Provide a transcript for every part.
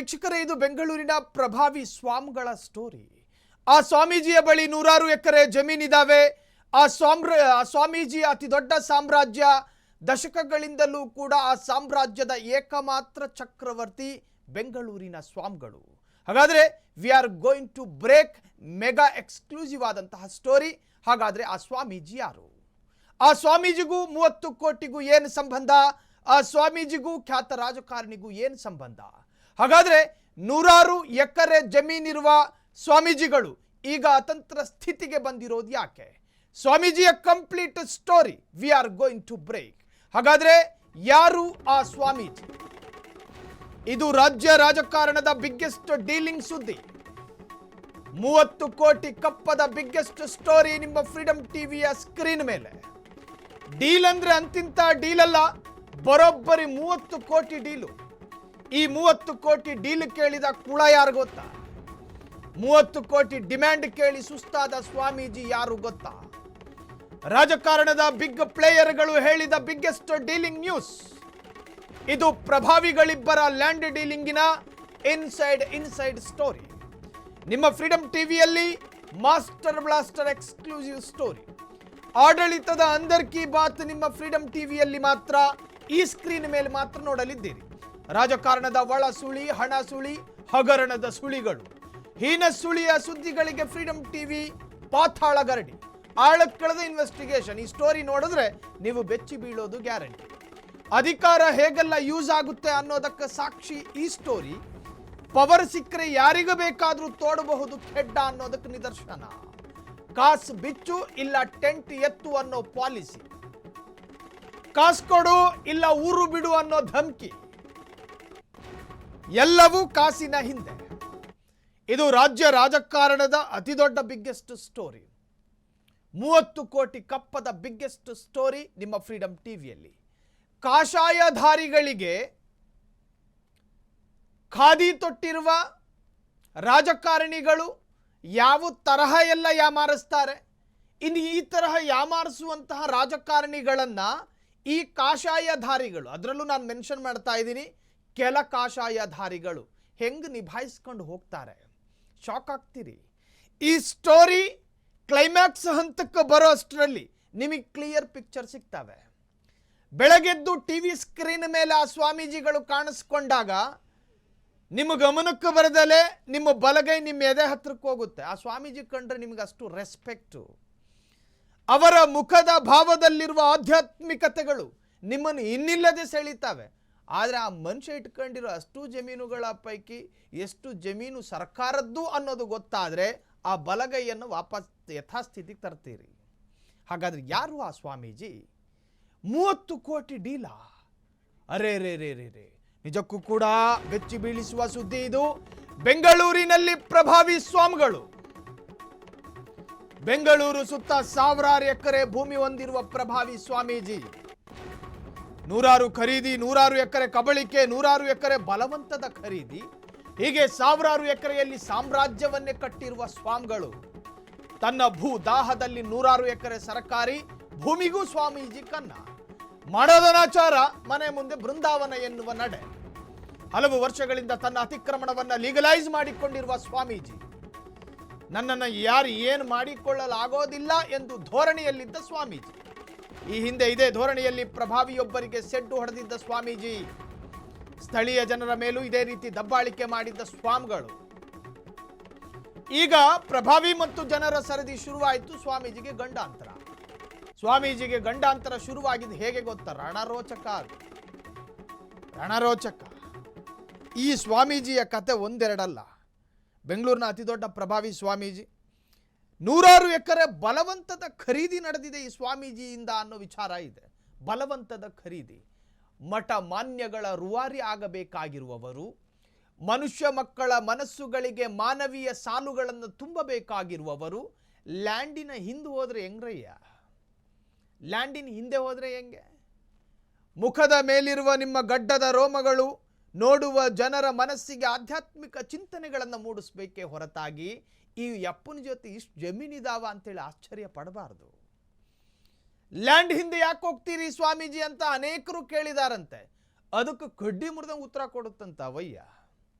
ವೀಕ್ಷಕರೇ, ಇದು ಬೆಂಗಳೂರಿನ ಪ್ರಭಾವಿ ಸ್ವಾಮಿಗಳ ಸ್ಟೋರಿ. ಆ ಸ್ವಾಮೀಜಿಯ ಬಳಿ ನೂರಾರು ಎಕರೆ ಜಮೀನಿದಾವೆ. ಆ ಸ್ವಾಮೀಜಿ ಅತಿ ದೊಡ್ಡ ಸಾಮ್ರಾಜ್ಯ. ದಶಕಗಳಿಂದಲೂ ಕೂಡ ಆ ಸಾಮ್ರಾಜ್ಯದ ಏಕಮಾತ್ರ ಚಕ್ರವರ್ತಿ ಬೆಂಗಳೂರಿನ ಸ್ವಾಮಿಗಳು. ಹಾಗಾದ್ರೆ we are going to break mega exclusive ಆದಂತಹ ಸ್ಟೋರಿ. ಹಾಗಾದ್ರೆ ಆ ಸ್ವಾಮೀಜಿ ಯಾರು? ಆ ಸ್ವಾಮೀಜಿಗೂ 30 ಕೋಟಿಗೂ ಏನು ಸಂಬಂಧ? ಆ ಸ್ವಾಮೀಜಿಗೂ ಖ್ಯಾತ ರಾಜಕಾರಣಿಗೂ ಏನು ಸಂಬಂಧ? ಹಾಗಾದ್ರೆ ನೂರಾರು ಎಕರೆ ಜಮೀನಿರುವ ಸ್ವಾಮೀಜಿಗಳು ಈಗ ಅತಂತ್ರ ಸ್ಥಿತಿಗೆ ಬಂದಿರೋದು ಯಾಕೆ? ಸ್ವಾಮೀಜಿಯ complete story we are going to break. ಹಾಗಾದ್ರೆ ಯಾರು ಆ ಸ್ವಾಮೀಜಿ? ಇದು ರಾಜ್ಯ ರಾಜಕಾರಣದ ಬಿಗ್ಗೆಸ್ಟ್ ಡೀಲಿಂಗ್ ಸುದ್ದಿ. 30 ಕೋಟಿ ಕಪ್ಪದ ಬಿಗ್ಗೆಸ್ಟ್ ಸ್ಟೋರಿ ನಿಮ್ಮ ಫ್ರೀಡಮ್ ಟಿವಿಯ ಸ್ಕ್ರೀನ್ ಮೇಲೆ. ಡೀಲ್ ಅಂದ್ರೆ ಅಂತಿಂತ ಡೀಲ್ ಅಲ್ಲ, ಬರೋಬ್ಬರಿ 30 ಕೋಟಿ ಡೀಲು. ಈ 30 ಕೋಟಿ ಡೀಲ್ ಕೇಳಿದ ಕುಳ ಯಾರು ಗೊತ್ತಾ? 30 ಕೋಟಿ ಡಿಮ್ಯಾಂಡ್ ಕೇಳಿ ಸುಸ್ತಾದ ಸ್ವಾಮೀಜಿ ಯಾರು ಗೊತ್ತಾ? ರಾಜಕಾರಣದ ಬಿಗ್ ಪ್ಲೇಯರ್ಗಳು ಹೇಳಿದ ಬಿಗ್ಗೆಸ್ಟ್ ಡೀಲಿಂಗ್ ನ್ಯೂಸ್. ಇದು ಪ್ರಭಾವಿಗಳಿಬ್ಬರ ಲ್ಯಾಂಡ್ ಡೀಲಿಂಗಿನ ಇನ್ಸೈಡ್ ಸ್ಟೋರಿ. ನಿಮ್ಮ ಫ್ರೀಡಮ್ ಟಿವಿಯಲ್ಲಿ ಮಾಸ್ಟರ್ ಬ್ಲಾಸ್ಟರ್ ಎಕ್ಸ್ಕ್ಲೂಸಿವ್ ಸ್ಟೋರಿ. ಆಡಳಿತದ ಅಂದರ್ ಕಿ ಬಾತ್ ನಿಮ್ಮ ಫ್ರೀಡಮ್ ಟಿವಿಯಲ್ಲಿ ಮಾತ್ರ, ಈ ಸ್ಕ್ರೀನ್ ಮೇಲೆ ಮಾತ್ರ ನೋಡಲಿದ್ದೀರಿ. ರಾಜಕಾರಣದ ಒಳ ಸುಳಿ, ಹಣ ಸುಳಿ, ಹಗರಣದ ಸುಳಿಗಳು, ಹೀನ ಸುಳಿಯ ಸುದ್ದಿಗಳಿಗೆ ಫ್ರೀಡಮ್ ಟಿವಿ ಪಾತಾಳ ಗರಡಿ. ಆಳಕ್ಕಳದ ಇನ್ವೆಸ್ಟಿಗೇಷನ್. ಈ ಸ್ಟೋರಿ ನೋಡಿದ್ರೆ ನೀವು ಬೆಚ್ಚಿ ಬೀಳೋದು ಗ್ಯಾರಂಟಿ. ಅಧಿಕಾರ ಹೇಗೆಲ್ಲ ಯೂಸ್ ಆಗುತ್ತೆ ಅನ್ನೋದಕ್ಕೆ ಸಾಕ್ಷಿ ಈ ಸ್ಟೋರಿ. ಪವರ್ ಸಿಕ್ಕರೆ ಯಾರಿಗೂ ಬೇಕಾದ್ರೂ ತೋಡಬಹುದು ಖೆಡ್ಡ ಅನ್ನೋದಕ್ಕೆ ನಿದರ್ಶನ. ಕಾಸು ಬಿಚ್ಚು ಇಲ್ಲ ಟೆಂಟ್ ಎತ್ತು ಅನ್ನೋ ಪಾಲಿಸಿ. ಕಾಸು ಕೊಡು ಇಲ್ಲ ಊರು ಬಿಡು ಅನ್ನೋ ಧಮಕಿ. ಎಲ್ಲವೂ ಕಾಸಿನ ಹಿಂದೆ. ಇದು ರಾಜ್ಯ ರಾಜಕಾರಣದ ಅತಿ ದೊಡ್ಡ ಬಿಗ್ಗೆಸ್ಟ್ ಸ್ಟೋರಿ. 30 ಕೋಟಿ ಕಪ್ಪದ ಬಿಗ್ಗೆಸ್ಟ್ ಸ್ಟೋರಿ ನಿಮ್ಮ ಫ್ರೀಡಮ್ ಟಿವಿಯಲ್ಲಿ. ಕಾಷಾಯಧಾರಿಗಳಿಗೆ ಖಾದಿ ತೊಟ್ಟಿರುವ ರಾಜಕಾರಣಿಗಳು ಯಾವ ತರಹ ಎಲ್ಲ ಯಾಮಾರಿಸ್ತಾರೆ. ಇನ್ನು ಈ ತರಹ ಯಾಮಾರಿಸುವಂತಹ ರಾಜಕಾರಣಿಗಳನ್ನು ಈ ಕಾಷಾಯಧಾರಿಗಳು, ಅದರಲ್ಲೂ ನಾನು ಮೆನ್ಷನ್ ಮಾಡ್ತಾ ಇದ್ದೀನಿ, ಕೆಲ ಕಾಷಾಯಧಾರಿಗಳು ಹೆಂಗೆ ನಿಭಾಯಿಸ್ಕೊಂಡು ಹೋಗ್ತಾರೆ. ಶಾಕ್ ಆಗ್ತೀರಿ. ಈ ಸ್ಟೋರಿ ಕ್ಲೈಮ್ಯಾಕ್ಸ್ ಹಂತಕ್ಕೆ ಬರೋ ಅಷ್ಟರಲ್ಲಿ ನಿಮಗೆ ಕ್ಲಿಯರ್ ಪಿಕ್ಚರ್ ಸಿಗ್ತವೆ. ಬೆಳಗ್ಗೆದ್ದು ಟಿವಿ ಸ್ಕ್ರೀನ್ ಮೇಲೆ ಆ ಸ್ವಾಮೀಜಿಗಳು ಕಾಣಿಸ್ಕೊಂಡಾಗ ನಿಮ್ಮ ಗಮನಕ್ಕೆ ಬರದಲ್ಲೇ ನಿಮ್ಮ ಬಲಗೈ ನಿಮ್ಮ ಎದೆ ಹತ್ರಕ್ಕೆ ಹೋಗುತ್ತೆ. ಆ ಸ್ವಾಮೀಜಿ ಕಂಡ್ರೆ ನಿಮ್ಗೆ ಅಷ್ಟು ರೆಸ್ಪೆಕ್ಟು. ಅವರ ಮುಖದ ಭಾವದಲ್ಲಿರುವ ಆಧ್ಯಾತ್ಮಿಕತೆಗಳು ನಿಮ್ಮನ್ನು ಇನ್ನಿಲ್ಲದೆ ಸೆಳೀತಾವೆ. ಆದರೆ ಆ ಮನುಷ್ಯ ಇಟ್ಕೊಂಡಿರೋ ಅಷ್ಟು ಜಮೀನುಗಳ ಪೈಕಿ ಎಷ್ಟು ಜಮೀನು ಸರ್ಕಾರದ್ದು ಅನ್ನೋದು ಗೊತ್ತಾದರೆ ಆ ಬಲಗೈಯನ್ನು ವಾಪಸ್ ಯಥಾಸ್ಥಿತಿಗೆ ತರ್ತೀರಿ. ಹಾಗಾದ್ರೆ ಯಾರು ಆ ಸ್ವಾಮೀಜಿ? 30 ಕೋಟಿ ಡೀಲಾ? ಅರೇ ರೇ ರೇ ರೇ ರೇ, ನಿಜಕ್ಕೂ ಕೂಡ ಬೆಚ್ಚಿ ಬೀಳಿಸುವ ಸುದ್ದಿ ಇದು. ಬೆಂಗಳೂರಿನಲ್ಲಿ ಪ್ರಭಾವಿ ಸ್ವಾಮಿಗಳು. ಬೆಂಗಳೂರು ಸುತ್ತ ಸಾವಿರಾರು ಎಕರೆ ಭೂಮಿ ಹೊಂದಿರುವ ಪ್ರಭಾವಿ ಸ್ವಾಮೀಜಿ. ನೂರಾರು ಖರೀದಿ, ನೂರಾರು ಎಕರೆ ಕಬಳಿಕೆ, ನೂರಾರು ಎಕರೆ ಬಲವಂತದ ಖರೀದಿ, ಹೀಗೆ ಸಾವಿರಾರು ಎಕರೆಯಲ್ಲಿ ಸಾಮ್ರಾಜ್ಯವನ್ನೇ ಕಟ್ಟಿರುವ ಸ್ವಾಮಿಗಳು. ತನ್ನ ಭೂ ದಾಹದಲ್ಲಿ ನೂರಾರು ಎಕರೆ ಸರ್ಕಾರಿ ಭೂಮಿಗೂ ಸ್ವಾಮೀಜಿ ಕನ್ನ. ಮಾಡೋದನಾಚಾರ ಮನೆ ಮುಂದೆ ಬೃಂದಾವನ ಎನ್ನುವ ನಡೆ. ಹಲವು ವರ್ಷಗಳಿಂದ ತನ್ನ ಅತಿಕ್ರಮಣವನ್ನು ಲೀಗಲೈಸ್ ಮಾಡಿಕೊಂಡಿರುವ ಸ್ವಾಮೀಜಿ. ನನ್ನನ್ನು ಯಾರು ಏನು ಮಾಡಿಕೊಳ್ಳಲಾಗೋದಿಲ್ಲ ಎಂದು ಧೋರಣೆಯಲ್ಲಿದ್ದ ಸ್ವಾಮೀಜಿ. ಈ ಹಿಂದೆ ಇದೇ ಧೋರಣೆಯಲ್ಲಿ ಪ್ರಭಾವಿಯೊಬ್ಬರಿಗೆ ಸೆಡ್ಡು ಹೊಡೆದಿದ್ದ ಸ್ವಾಮೀಜಿ. ಸ್ಥಳೀಯ ಜನರ ಮೇಲೂ ಇದೇ ರೀತಿ ದಬ್ಬಾಳಿಕೆ ಮಾಡಿದ್ದ ಸ್ವಾಮಿಗಳು. ಈಗ ಪ್ರಭಾವಿ ಮತ್ತು ಜನರ ಸರದಿ ಶುರುವಾಯಿತು. ಸ್ವಾಮೀಜಿಗೆ ಗಂಡಾಂತರ ಶುರುವಾಗಿದ್ದು ಹೇಗೆ ಗೊತ್ತಾ? ರಣರೋಚಕ. ಈ ಸ್ವಾಮೀಜಿಯ ಕತೆ ಒಂದೆರಡಲ್ಲ. ಬೆಂಗಳೂರಿನ ಅತಿ ದೊಡ್ಡ ಪ್ರಭಾವಿ ಸ್ವಾಮೀಜಿ. ನೂರಾರು ಎಕರೆ ಬಲವಂತದ ಖರೀದಿ ನಡೆದಿದೆ ಈ ಸ್ವಾಮೀಜಿಯಿಂದ ಅನ್ನೋ ವಿಚಾರ ಇದೆ. ಬಲವಂತದ ಖರೀದಿ. ಮಠ ಮಾನ್ಯಗಳ ರೂವಾರಿ ಆಗಬೇಕಾಗಿರುವವರು, ಮನುಷ್ಯ ಮಕ್ಕಳ ಮನಸ್ಸುಗಳಿಗೆ ಮಾನವೀಯ ಸಾಲುಗಳನ್ನು ತುಂಬಬೇಕಾಗಿರುವವರು ಲ್ಯಾಂಡಿನ ಹಿಂದೆ ಹೋದರೆ ಹೆಂಗ್ರಯ್ಯ? ಲ್ಯಾಂಡಿನ ಹಿಂದೆ ಹೋದರೆ ಹೆಂಗೆ? ಮುಖದ ಮೇಲಿರುವ ನಿಮ್ಮ ಗಡ್ಡದ ರೋಮಗಳು ನೋಡುವ ಜನರ ಮನಸ್ಸಿಗೆ ಆಧ್ಯಾತ್ಮಿಕ ಚಿಂತನೆಗಳನ್ನು ಮೂಡಿಸ್ಬೇಕೇ ಹೊರತಾಗಿ ಈ ಯಪ್ಪನ ಜೊತೆ ಇಷ್ಟು ಜಮೀನಿದಾವ ಅಂತೇಳಿ ಆಶ್ಚರ್ಯ ಪಡಬಾರ್ದು. ಲ್ಯಾಂಡ್ ಹಿಂದೆ ಯಾಕೆ ಹೋಗ್ತೀರಿ ಸ್ವಾಮೀಜಿ ಅಂತ ಅನೇಕರು ಕೇಳಿದಾರಂತೆ. ಅದಕ್ಕೆ ಕಡ್ಡಿ ಮುರಿದ ಉತ್ತರ ಕೊಡುತ್ತಂತ ಅವಯ್ಯ.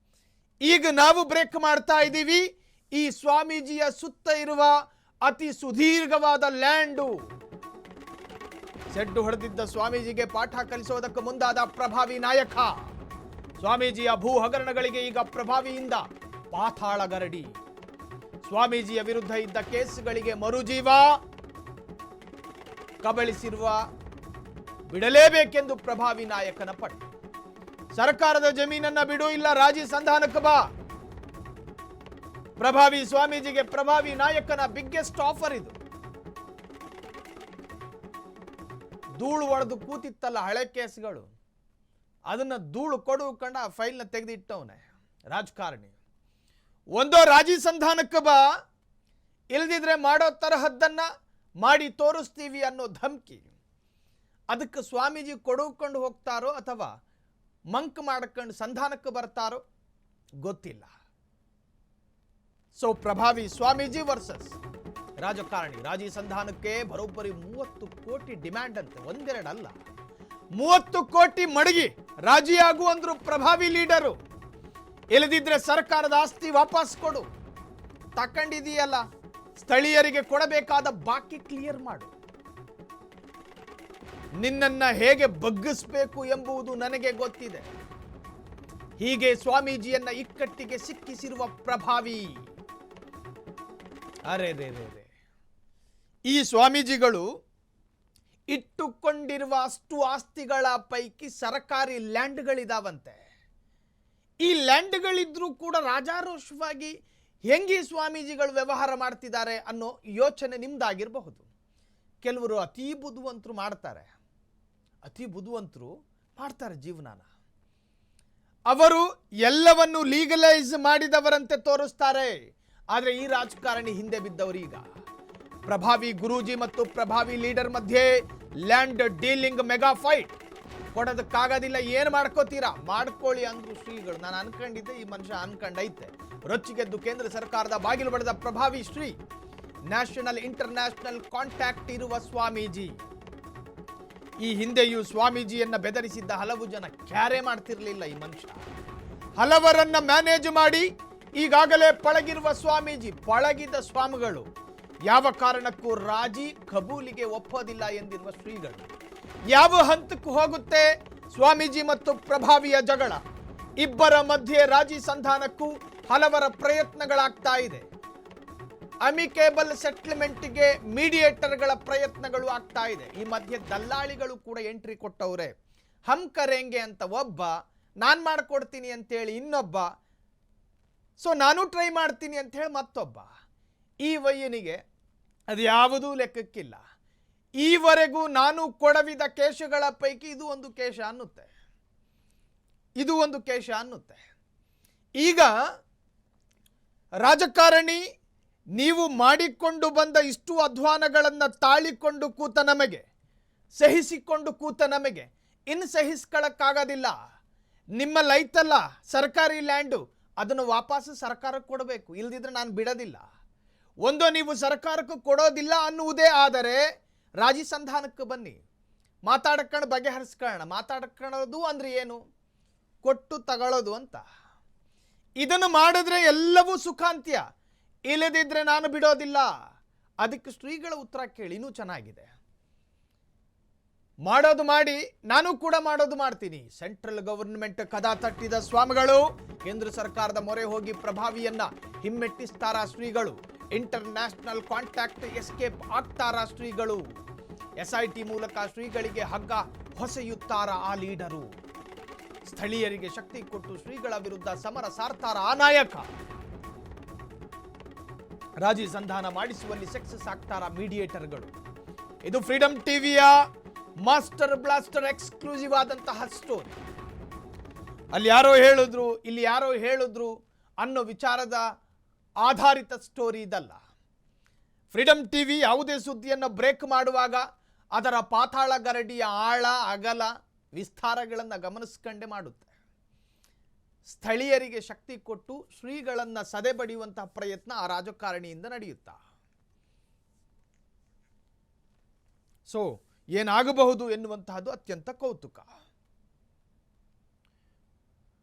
ಈಗ ನಾವು ಬ್ರೇಕ್ ಮಾಡ್ತಾ ಇದ್ದೀವಿ ಈ ಸ್ವಾಮೀಜಿಯ ಸುತ್ತ ಇರುವ ಅತಿ ಸುದೀರ್ಘವಾದ ಲ್ಯಾಂಡು. ಸೆಡ್ಡು ಹೊಡೆದಿದ್ದ ಸ್ವಾಮೀಜಿಗೆ ಪಾಠ ಕಲಿಸೋದಕ್ಕೆ ಮುಂದಾದ ಪ್ರಭಾವಿ ನಾಯಕ. ಸ್ವಾಮೀಜಿಯ ಭೂ ಹಗರಣಗಳಿಗೆ ಈಗ ಪ್ರಭಾವಿಯಿಂದ ಪಾತಾಳ ಗರಡಿ. ಸ್ವಾಮೀಜಿಯ ವಿರುದ್ಧ ಇದ್ದ ಕೇಸುಗಳಿಗೆ ಮರುಜೀವ. ಕಬಳಿಸಿರುವ ಬಿಡಲೇಬೇಕೆಂದು ಪ್ರಭಾವಿ ನಾಯಕನ ಪಟ್ಟು. ಸರ್ಕಾರದ ಜಮೀನನ್ನ ಬಿಡು, ಇಲ್ಲ ರಾಜಿ ಸಂಧಾನಕ್ಕೆ ಬಾ. ಪ್ರಭಾವಿ ಸ್ವಾಮೀಜಿಗೆ ಪ್ರಭಾವಿ ನಾಯಕನ ಬಿಗ್ಗೆಸ್ಟ್ ಆಫರ್ ಇದು. ಧೂಳು ಒಡೆದು ಕೂತಿತ್ತಲ್ಲ ಹಳೆ ಕೇಸ್ಗಳು, ಅದನ್ನ ಧೂಳು ಕೊಡು ಕಂಡ ಆ ಫೈಲ್ನ ತೆಗೆದಿಟ್ಟವನೆ ರಾಜಕಾರಣಿ. ಒಂದೋ ರಾಜಿ ಸಂಧಾನಕ್ಕೆ ಬಾ, ಇಲ್ದಿದ್ರೆ ಮಾಡೋ ತರಹದ್ದನ್ನ ಮಾಡಿ ತೋರಿಸ್ತೀವಿ ಅನ್ನೋ ಧಮಕಿ. ಅದಕ್ಕೆ ಸ್ವಾಮೀಜಿ ಕೊಡುಕೊಂಡು ಹೋಗ್ತಾರೋ ಅಥವಾ ಮಂಕ್ ಮಾಡ್ಕೊಂಡು ಸಂಧಾನಕ್ಕೆ ಬರ್ತಾರೋ ಗೊತ್ತಿಲ್ಲ. ಸೊ ಪ್ರಭಾವಿ ಸ್ವಾಮೀಜಿ ವರ್ಸಸ್ ರಾಜಕಾರಣಿ. ರಾಜಿ ಸಂಧಾನಕ್ಕೆ ಬರೋಬ್ಬರಿ 30 ಕೋಟಿ ಡಿಮ್ಯಾಂಡ್ ಅಂತೆ, ಒಂದೆರಡಲ್ಲ 30 ಕೋಟಿ ಮಡಗಿ ರಾಜಿಯಾಗು ಅಂದ್ರು ಪ್ರಭಾವಿ ಲೀಡರು. ಇಲ್ಲದಿದ್ರೆ ಸರ್ಕಾರದ ಆಸ್ತಿ ವಾಪಸ್ ಕೊಡು, ತಕೊಂಡಿದೀಯಲ್ಲ ಸ್ಥಳೀಯರಿಗೆ ಕೊಡಬೇಕಾದ ಬಾಕಿ ಕ್ಲಿಯರ್ ಮಾಡು, ನಿನ್ನನ್ನ ಹೇಗೆ ಬಗ್ಗಿಸಬೇಕು ಎಂಬುದು ನನಗೆ ಗೊತ್ತಿದೆ. ಹೀಗೆ ಸ್ವಾಮೀಜಿಯನ್ನ ಇಕ್ಕಟ್ಟಿಗೆ ಸಿಕ್ಕಿಸಿರುವ ಪ್ರಭಾವಿ. ಅರೆ ರೇ ರೇ ರೇ, ಈ ಸ್ವಾಮೀಜಿಗಳು ಇಟ್ಟುಕೊಂಡಿರುವ ಅಷ್ಟು ಆಸ್ತಿಗಳ ಪೈಕಿ ಸರ್ಕಾರಿ ಲ್ಯಾಂಡ್ಗಳಿದಾವಂತೆ. ಈ ಲ್ಯಾಂಡ್ಗಳಿದ್ರೂ ಕೂಡ ರಾಜಾರೋಷವಾಗಿ ಹೆಂಗೆ ಸ್ವಾಮೀಜಿಗಳು ವ್ಯವಹಾರ ಮಾಡ್ತಿದ್ದಾರೆ ಅನ್ನೋ ಯೋಚನೆ ನಿಮ್ದಾಗಿರಬಹುದು. ಕೆಲವರು ಅತಿ ಬುದ್ಧಿವಂತರು ಮಾಡ್ತಾರೆ ಜೀವನಾನ. ಅವರು ಎಲ್ಲವನ್ನು ಲೀಗಲೈಸ್ ಮಾಡಿದವರಂತೆ ತೋರಿಸ್ತಾರೆ. ಆದರೆ ಈ ರಾಜಕಾರಣಿ ಹಿಂದೆ ಬಿದ್ದವರು. ಈಗ ಪ್ರಭಾವಿ ಗುರೂಜಿ ಮತ್ತು ಪ್ರಭಾವಿ ಲೀಡರ್ ಮಧ್ಯೆ ಲ್ಯಾಂಡ್ ಡೀಲಿಂಗ್ ಮೆಗಾ ಫೈಟ್. ಕೊಡೋದಕ್ಕಾಗೋದಿಲ್ಲ, ಏನು ಮಾಡ್ಕೋತೀರಾ ಮಾಡ್ಕೊಳ್ಳಿ ಅಂದ್ರು ಶ್ರೀಗಳು. ನಾನು ಅನ್ಕೊಂಡಿದ್ದೆ, ಈ ಮನುಷ್ಯ ಅನ್ಕೊಂಡೈತೆ. ರೊಚ್ಚಿಗೆದ್ದು ಕೇಂದ್ರ ಸರ್ಕಾರದ ಬಾಗಿಲು ಬಡಿದ ಪ್ರಭಾವಿ ಶ್ರೀ. ನ್ಯಾಷನಲ್ ಇಂಟರ್ನ್ಯಾಷನಲ್ ಕಾಂಟ್ಯಾಕ್ಟ್ ಇರುವ ಸ್ವಾಮೀಜಿ. ಈ ಹಿಂದೆಯೂ ಸ್ವಾಮೀಜಿಯನ್ನ ಬೆದರಿಸಿದ್ದ ಹಲವು ಜನ ಕ್ಯಾರೆ ಮಾಡ್ತಿರ್ಲಿಲ್ಲ ಈ ಮನುಷ್ಯ. ಹಲವರನ್ನ ಮ್ಯಾನೇಜ್ ಮಾಡಿ ಈಗಾಗಲೇ ಪಳಗಿರುವ ಸ್ವಾಮೀಜಿ, ಪಳಗಿದ ಸ್ವಾಮಿಗಳು ಯಾವ ಕಾರಣಕ್ಕೂ ರಾಜಿ ಕಬೂಲಿಗೆ ಒಪ್ಪೋದಿಲ್ಲ ಎಂದಿರುವ ಶ್ರೀಗಳು. ಯಾವ ಹಂತಕ್ಕೂ ಹೋಗುತ್ತೆ ಸ್ವಾಮೀಜಿ ಮತ್ತು ಪ್ರಭಾವಿಯ ಜಗಳ. ಇಬ್ಬರ ಮಧ್ಯೆ ರಾಜಿ ಸಂಧಾನಕ್ಕೂ ಹಲವರ ಪ್ರಯತ್ನಗಳಾಗ್ತಾ ಇದೆ. ಅಮಿಕೇಬಲ್ ಸೆಟ್ಲ್ಮೆಂಟ್ಗೆ ಮೀಡಿಯೇಟರ್ಗಳ ಪ್ರಯತ್ನಗಳು ಆಗ್ತಾ ಇದೆ. ಈ ಮಧ್ಯೆ ದಲ್ಲಾಳಿಗಳು ಕೂಡ ಎಂಟ್ರಿ ಕೊಟ್ಟವ್ರೆ. ಹಮ್ ಕರೆಂಗೆ ಅಂತ ಒಬ್ಬ, ನಾನು ಮಾಡ್ಕೊಡ್ತೀನಿ ಅಂತೇಳಿ ಇನ್ನೊಬ್ಬ, ಸೊ ನಾನು ಟ್ರೈ ಮಾಡ್ತೀನಿ ಅಂತ ಹೇಳಿ ಮತ್ತೊಬ್ಬ. ಈ ವಯ್ಯನಿಗೆ ಅದು ಯಾವುದೂ ಲೆಕ್ಕಕ್ಕಿಲ್ಲ. ಈವರೆಗೂ ನಾನು ಕೊಡವಿದ ಕೇಶಗಳ ಪೈಕಿ ಇದು ಒಂದು ಕೇಶ ಅನ್ನುತ್ತೆ. ಈಗ ರಾಜಕಾರಣಿ, ನೀವು ಮಾಡಿಕೊಂಡು ಬಂದ ಇಷ್ಟು ಅಧ್ವಾನಗಳನ್ನು ತಾಳಿಕೊಂಡು ಕೂತ ನಮಗೆ, ಸಹಿಸಿಕೊಂಡು ಕೂತ ನಮಗೆ ಇನ್ನು ಸಹಿಸ್ಕೊಳ್ಳಕ್ಕಾಗೋದಿಲ್ಲ. ನಿಮ್ಮಲ್ಲಿ ಐತಲ್ಲ ಸರ್ಕಾರಿ ಲ್ಯಾಂಡು, ಅದನ್ನು ವಾಪಸ್ ಸರ್ಕಾರಕ್ಕೆ ಕೊಡಬೇಕು, ಇಲ್ದಿದ್ರೆ ನಾನು ಬಿಡೋದಿಲ್ಲ. ಒಂದೋ ನೀವು ಸರ್ಕಾರಕ್ಕೆ ಕೊಡೋದಿಲ್ಲ ಅನ್ನುವುದೇ ಆದರೆ ರಾಜಿ ಸಂಧಾನಕ್ಕೆ ಬನ್ನಿ, ಮಾತಾಡ್ಕೊಂಡು ಬಗೆಹರಿಸ್ಕೊಳ್ಳೋಣ. ಮಾತಾಡ್ಕೊಳ್ಳೋದು ಅಂದ್ರೆ ಏನು? ಕೊಟ್ಟು ತಗೊಳ್ಳೋದು ಅಂತ. ಇದನ್ನು ಮಾಡಿದ್ರೆ ಎಲ್ಲವೂ ಸುಖಾಂತ್ಯ, ಇಲ್ಲದಿದ್ರೆ ನಾನು ಬಿಡೋದಿಲ್ಲ. ಅದಕ್ಕೆ ಶ್ರೀಗಳ ಉತ್ತರ ಕೇಳಿ, ಇನ್ನೂ ಚೆನ್ನಾಗಿದೆ. ಮಾಡೋದು ಮಾಡಿ, ನಾನು ಕೂಡ ಮಾಡೋದು ಮಾಡ್ತೀನಿ. ಸೆಂಟ್ರಲ್ ಗವರ್ನಮೆಂಟ್ ಕದ ತಟ್ಟಿದ ಸ್ವಾಮಿಗಳು ಕೇಂದ್ರ ಸರ್ಕಾರದ ಮೊರೆ ಹೋಗಿ ಪ್ರಭಾವಿಯನ್ನ ಹಿಮ್ಮೆಟ್ಟಿಸ್ತಾರ ಶ್ರೀಗಳು. ಇಂಟರ್ನ್ಯಾಷನಲ್ ಕಾಂಟ್ಯಾಕ್ಟ್ ಎಸ್ಕೇಪ್ ಆಗ್ತಾರ ಶ್ರೀಗಳು. SIT ಮೂಲಕ ಶ್ರೀಗಳಿಗೆ ಹಗ್ಗ ಹೊಸೆಯುತ್ತಾರ ಆ ಲೀಡರು. ಸ್ಥಳೀಯರಿಗೆ ಶಕ್ತಿ ಕೊಟ್ಟು ಶ್ರೀಗಳ ವಿರುದ್ಧ ಸಮರ ಸಾರ್ತಾರ ಆ ನಾಯಕ. ರಾಜಿ ಸಂಧಾನ ಮಾಡಿಸುವಲ್ಲಿ ಸಕ್ಸಸ್ ಆಗ್ತಾರ ಮೀಡಿಯೇಟರ್ಗಳು. ಇದು ಫ್ರೀಡಂ ಟಿವಿಯ ಮಾಸ್ಟರ್ ಬ್ಲಾಸ್ಟರ್ ಎಕ್ಸ್ಕ್ಲೂಸಿವ್ ಆದಂತಹ ಸ್ಟೋರಿ. ಅಲ್ಲಿ ಯಾರೋ ಹೇಳಿದ್ರು, ಇಲ್ಲಿ ಯಾರೋ ಹೇಳಿದ್ರು ಅನ್ನೋ ವಿಚಾರದ ಆಧಾರಿತ ಸ್ಟೋರಿ ಇದಲ್ಲ. ಫ್ರೀಡಂ ಟಿವಿ ಯಾವುದೇ ಸುದ್ದಿಯನ್ನು ಬ್ರೇಕ್ ಮಾಡುವಾಗ ಅದರ ಪಾತಾಳ ಗರಡಿಯ ಆಳ, ಅಗಲ, ವಿಸ್ತಾರಗಳನ್ನು ಗಮನಿಸ್ಕೊಂಡೇ ಮಾಡುತ್ತೆ. ಸ್ಥಳೀಯರಿಗೆ ಶಕ್ತಿ ಕೊಟ್ಟು ಶ್ರೀಗಳನ್ನು ಸದೆಬಡಿಯುವಂತಹ ಪ್ರಯತ್ನ ಆ ರಾಜಕಾರಣಿಯಿಂದ ನಡೆಯುತ್ತಾ. ಸೊ ಏನಾಗಬಹುದು ಎನ್ನುವಂತಹದ್ದು ಅತ್ಯಂತ ಕೌತುಕ.